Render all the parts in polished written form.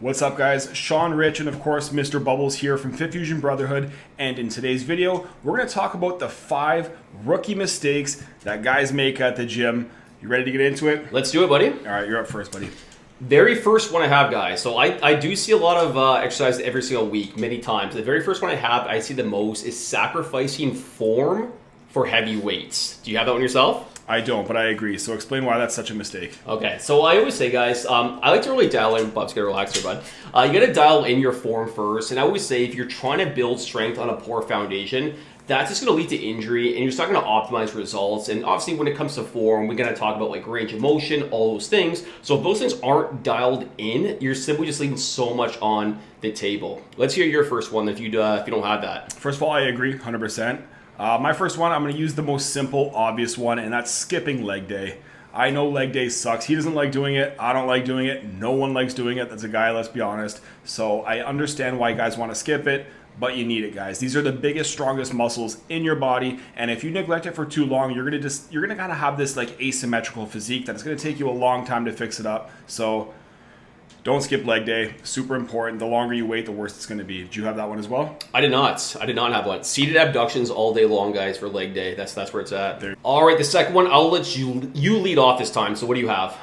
What's up, guys? Sean, Rich, and of course Mr. Bubbles here from Fit Fusion Brotherhood, and in today's video we're going to talk about the 5 rookie mistakes that guys make at the gym. You ready to get into it? Let's do it, buddy. Alright, you're up first, buddy. Very first one I have, guys. So I do see a lot of exercise every single week, many times. The very first one I see the most is sacrificing form for heavy weights. Do you have that one yourself? I don't, but I agree. So explain why that's such a mistake. Okay, so I always say, guys, I like to really dial in. Bub's gonna relax here, bud. You gotta dial in your form first. And I always say, if you're trying to build strength on a poor foundation, that's just going to lead to injury, and you're just not going to optimize results. And obviously, when it comes to form, we're going to talk about like range of motion, all those things. So if those things aren't dialed in, you're simply just leaving so much on the table. Let's hear your first one if you don't have that. First of all, I agree 100%. My first one, I'm going to use the most simple, obvious one, and that's skipping leg day. I know leg day sucks. He doesn't like doing it. I don't like doing it. No one likes doing it. That's a guy, let's be honest. So I understand why you guys want to skip it. But you need it, guys. These are the biggest, strongest muscles in your body, and if you neglect it for too long, you're gonna kind of have this like asymmetrical physique that's gonna take you a long time to fix it up. So don't skip leg day. Super important. The longer you wait, the worse it's gonna be. Did you have that one as well? I did not. I did not have one. Seated abductions all day long, guys, for leg day. That's where it's at. All right, the second one, I'll let you lead off this time. So what do you have?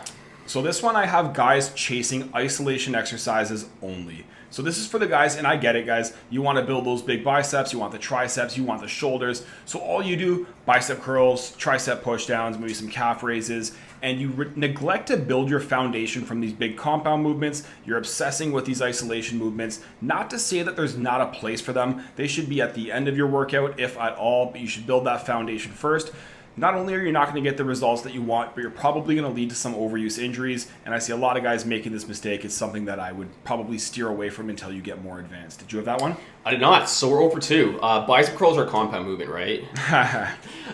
So this one I have guys chasing isolation exercises only. So this is for the guys, and I get it, guys. You want to build those big biceps, you want the triceps, you want the shoulders. So all you do, bicep curls, tricep push downs, maybe some calf raises, and you neglect to build your foundation from these big compound movements. You're obsessing with these isolation movements. Not to say that there's not a place for them. They should be at the end of your workout, if at all, but you should build that foundation first. Not only are you not going to get the results that you want, but you're probably going to lead to some overuse injuries. And I see a lot of guys making this mistake. It's something that I would probably steer away from until you get more advanced. Did you have that one? I did not. So we're 0 for 2. Bicep curls are a compound movement, right?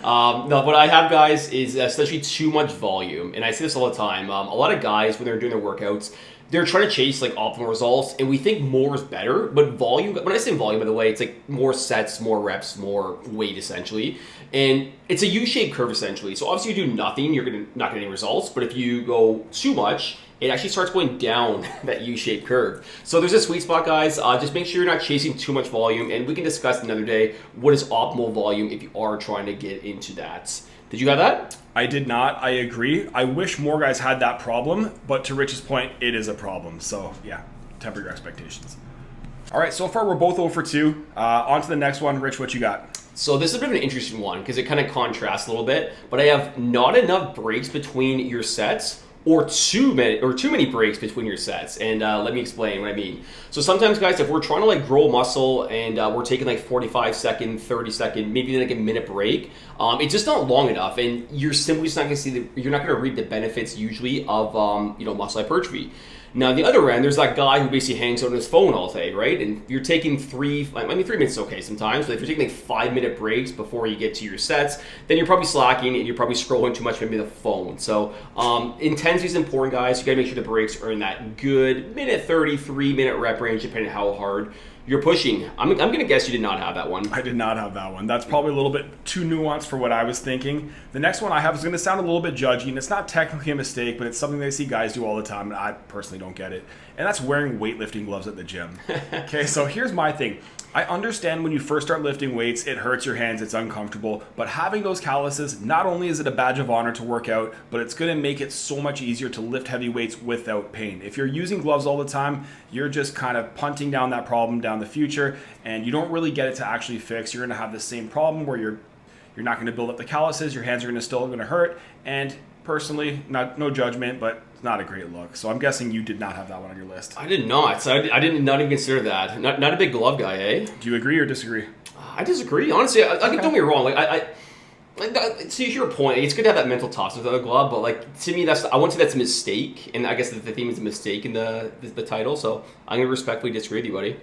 No, what I have, guys, is essentially too much volume. And I see this all the time. A lot of guys, when they're doing their workouts, they're trying to chase like optimal results, and we think more is better. But volume, when I say volume, by the way, it's like more sets, more reps, more weight, essentially. And it's a U-shaped curve, essentially. So obviously, you do nothing, you're gonna not get any results. But if you go too much, it actually starts going down that U-shaped curve. So there's a sweet spot, guys. Just make sure you're not chasing too much volume, and we can discuss another day what is optimal volume if you are trying to get into that. Did you have that? I did not. I agree. I wish more guys had that problem, but to Rich's point, it is a problem. So yeah, temper your expectations. All right, so far we're both 0 for 2. On to the next one. Rich, what you got? So this is a bit of an interesting one because it kind of contrasts a little bit, but I have not enough breaks between your sets or too many breaks between your sets. And let me explain what I mean. So sometimes, guys, if we're trying to like grow muscle and we're taking like 45-second, 30-second, maybe like a minute break, it's just not long enough, and you're simply just not going to see you're not going to reap the benefits usually of muscle hypertrophy. Now, on the other end, there's that guy who basically hangs out on his phone all day, right? And you're taking 3 minutes is okay sometimes, but if you're taking like 5-minute breaks before you get to your sets, then you're probably slacking and you're probably scrolling too much, maybe the phone. So intensity is important, guys. You gotta make sure the breaks are in that good minute 30, 3-minute rep range, depending on how hard you're pushing. I'm going to guess you did not have that one. I did not have that one. That's probably a little bit too nuanced for what I was thinking. The next one I have is going to sound a little bit judgy, and it's not technically a mistake, but it's something they see guys do all the time, and I personally don't get it. And that's wearing weightlifting gloves at the gym. Okay, so here's my thing. I understand when you first start lifting weights, it hurts your hands, it's uncomfortable, but having those calluses, not only is it a badge of honor to work out, but it's going to make it so much easier to lift heavy weights without pain. If you're using gloves all the time, you're just kind of punting down that problem down the future, and you don't really get it to actually fix. You're going to have the same problem where you're not going to build up the calluses, your hands are still going to hurt, and personally, no judgment, but it's not a great look. So I'm guessing you did not have that one on your list. I did not. So I did not even consider that. Not a big glove guy, eh? Do you agree or disagree? I disagree. Honestly, don't get me wrong. Like to your point, it's good to have that mental toughness with a glove, but like to me, I wouldn't say that's a mistake, and I guess the theme is a mistake in the title. So I'm gonna respectfully disagree with you, buddy.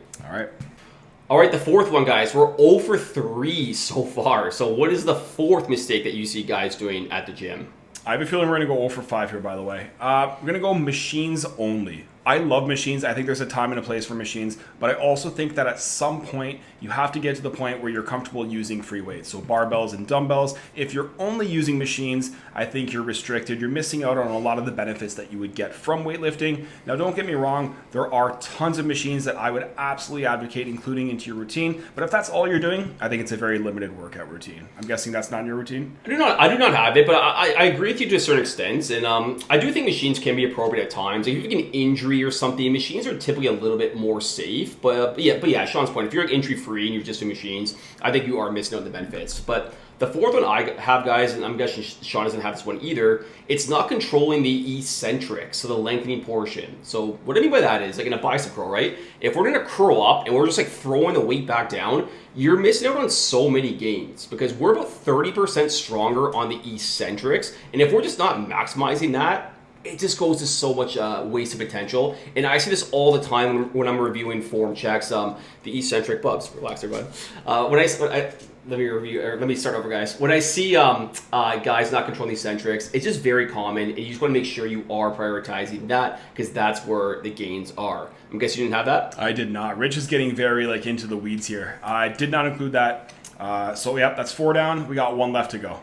All right, the fourth one, guys. We're 0 for 3 so far. So what is the fourth mistake that you see guys doing at the gym? I have a feeling we're going to go 0 for 5 here, by the way. We're going to go machines only. I love machines. I think there's a time and a place for machines, but I also think that at some point you have to get to the point where you're comfortable using free weights. So barbells and dumbbells. If you're only using machines, I think you're restricted. You're missing out on a lot of the benefits that you would get from weightlifting. Now, don't get me wrong. There are tons of machines that I would absolutely advocate including into your routine. But if that's all you're doing, I think it's a very limited workout routine. I'm guessing that's not in your routine? I do not have it, but I agree with you to a certain extent. And I do think machines can be appropriate at times. Like if you get an injury or something, machines are typically a little bit more safe. But yeah, Sean's point, if you're injury free and you're just doing machines, I think you are missing out on the benefits. But the fourth one I have, guys, and I'm guessing Sean doesn't have this one either, it's not controlling the eccentric, so the lengthening portion. So what I mean by that is, like in a bicep curl, right? If we're gonna curl up and we're just like throwing the weight back down, you're missing out on so many gains because we're about 30% stronger on the eccentrics. And if we're just not maximizing that, it just goes to so much wasted potential. And I see this all the time when I'm reviewing form checks. The eccentric, Bubs, relax there, bud. Let me start over, guys. When I see guys not controlling the eccentrics, it's just very common. And you just want to make sure you are prioritizing that because that's where the gains are. I'm guessing you didn't have that? I did not. Rich is getting very into the weeds here. I did not include that. So yeah, that's 4 down. We got 1 left to go.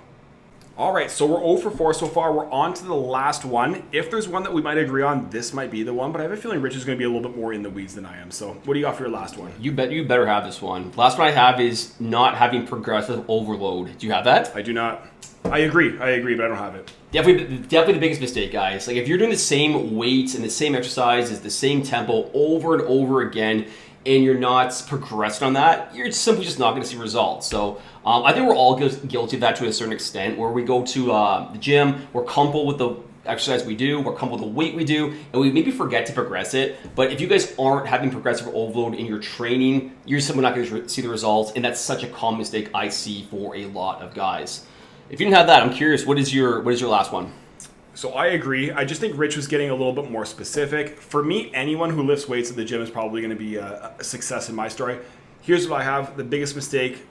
All right, so we're 0 for 4 so far. We're on to the last one. If there's one that we might agree on, this might be the one, but I have a feeling Rich is going to be a little bit more in the weeds than I am. So what do you got for your last one? You better have this one. Last one I have is not having progressive overload. Do you have that? I do not. I agree, but I don't have it. Definitely the biggest mistake, guys. Like if you're doing the same weights and the same exercises, the same tempo over and over again, and you're not progressing on that, you're simply just not going to see results. So I think we're all guilty of that to a certain extent, where we go to the gym, we're comfortable with the exercise we do, we're comfortable with the weight we do, and we maybe forget to progress it. But if you guys aren't having progressive overload in your training, you're simply not going to see the results, and that's such a common mistake I see for a lot of guys. If you didn't have that, I'm curious, what is your last one? So I agree. I just think Rich was getting a little bit more specific. For me, anyone who lifts weights at the gym is probably going to be a success in my story. Here's what I have. The biggest mistake,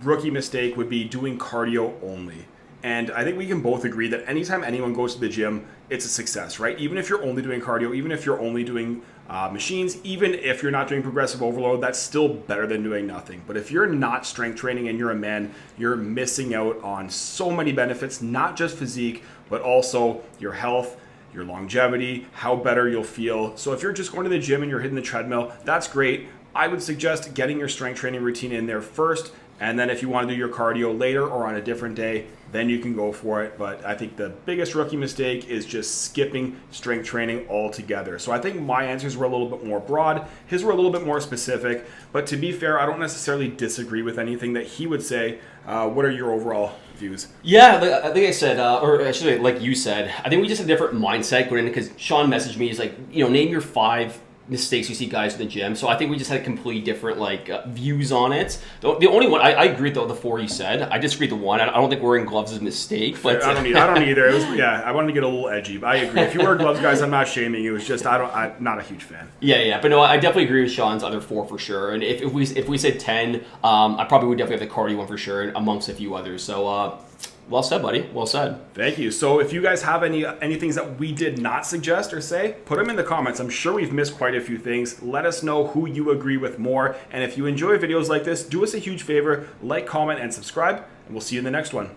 rookie mistake, would be doing cardio only. And I think we can both agree that anytime anyone goes to the gym, it's a success, right? Even if you're only doing cardio, even if you're only doing machines, even if you're not doing progressive overload, that's still better than doing nothing. But if you're not strength training and you're a man, you're missing out on so many benefits, not just physique, but also your health, your longevity, how better you'll feel. So if you're just going to the gym and you're hitting the treadmill, that's great. I would suggest getting your strength training routine in there first. And then if you want to do your cardio later or on a different day, then you can go for it. But I think the biggest rookie mistake is just skipping strength training altogether. So I think my answers were a little bit more broad. His were a little bit more specific. But to be fair, I don't necessarily disagree with anything that he would say. What are your overall views? Yeah, I think I said, or actually, like you said, I think we just had a different mindset going in because Sean messaged me. He's like, name your 5 mistakes you see guys in the gym. So I think we just had completely different views on it. The only one I agree with the 4 you said. I disagree with the 1. I don't think wearing gloves is a mistake. But I don't either. I wanted to get a little edgy, but I agree. If you wear gloves, guys, I'm not shaming you. It's just I'm not a huge fan. Yeah. But no, I definitely agree with Sean's other 4 for sure. And if we said 10, I probably would definitely have the cardio one for sure, amongst a few others. So. Well said, buddy. Well said. Thank you. So if you guys have any things that we did not suggest or say, put them in the comments. I'm sure we've missed quite a few things. Let us know who you agree with more. And if you enjoy videos like this, do us a huge favor, like, comment, and subscribe. And we'll see you in the next one.